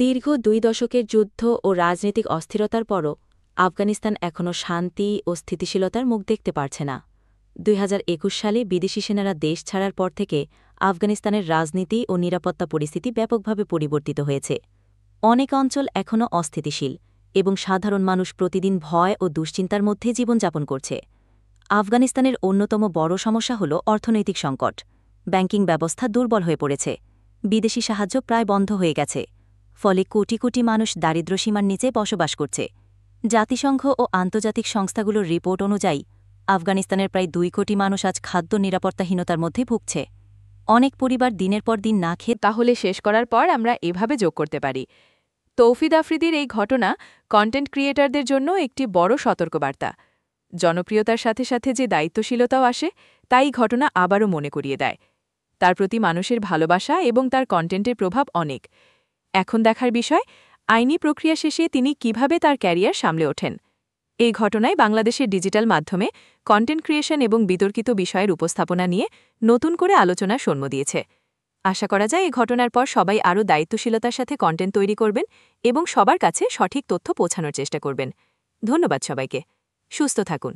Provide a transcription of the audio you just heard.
দীর্ঘ ২ দশকের যুদ্ধ ও রাজনৈতিক অস্থিরতার পরও আফগানিস্তান এখনও শান্তি ও স্থিতিশীলতার মুখ দেখতে পারছে না। ২০২১ সালে বিদেশি সেনারা দেশ ছাড়ার পর থেকে আফগানিস্তানের রাজনীতি ও নিরাপত্তা পরিস্থিতি ব্যাপকভাবে পরিবর্তিত হয়েছে। অনেক অঞ্চল এখনও অস্থিতিশীল এবং সাধারণ মানুষ প্রতিদিন ভয় ও দুশ্চিন্তার মধ্যে জীবনযাপন করছে। আফগানিস্তানের অন্যতম বড় সমস্যা হল অর্থনৈতিক সংকট। ব্যাংকিং ব্যবস্থা দুর্বল হয়ে পড়েছে, বিদেশি সাহায্য প্রায় বন্ধ হয়ে গেছে, ফলে কোটি কোটি মানুষ দারিদ্র্যসীমার নিচে বসবাস করছে। জাতিসংঘ ও আন্তর্জাতিক সংস্থাগুলোর রিপোর্ট অনুযায়ী আফগানিস্তানের প্রায় ২ কোটি মানুষ আজ খাদ্য নিরাপত্তাহীনতার মধ্যে ভুগছে। অনেক পরিবার দিনের পর দিন না খেয়ে। তাহলে শেষ করার পর আমরা এভাবে যোগ করতে পারি, তৌফিদ আফ্রিদির এই ঘটনা কন্টেন্ট ক্রিয়েটরদের জন্য একটি বড় সতর্কবার্তা। জনপ্রিয়তার সাথে সাথে যে দায়িত্বশীলতাও আসে, তাই ঘটনা আবারও মনে করিয়ে দেয়। তার প্রতি মানুষের ভালোবাসা এবং তার কন্টেন্টের প্রভাব অনেক। এখন দেখার বিষয়, আইনি প্রক্রিয়া শেষে তিনি কিভাবে তার ক্যারিয়ার সামলে ওঠেন। এই ঘটনায় বাংলাদেশের ডিজিটাল মাধ্যমে কন্টেন্ট ক্রিয়েশন এবং বিতর্কিত বিষয়ের উপস্থাপনা নিয়ে নতুন করে আলোচনা জন্ম দিয়েছে। আশা করা যায় এই ঘটনার পর সবাই আরও দায়িত্বশীলতার সাথে কন্টেন্ট তৈরি করবেন এবং সবার কাছে সঠিক তথ্য পৌঁছানোর চেষ্টা করবেন। ধন্যবাদ সবাইকে। সুস্থ থাকুন।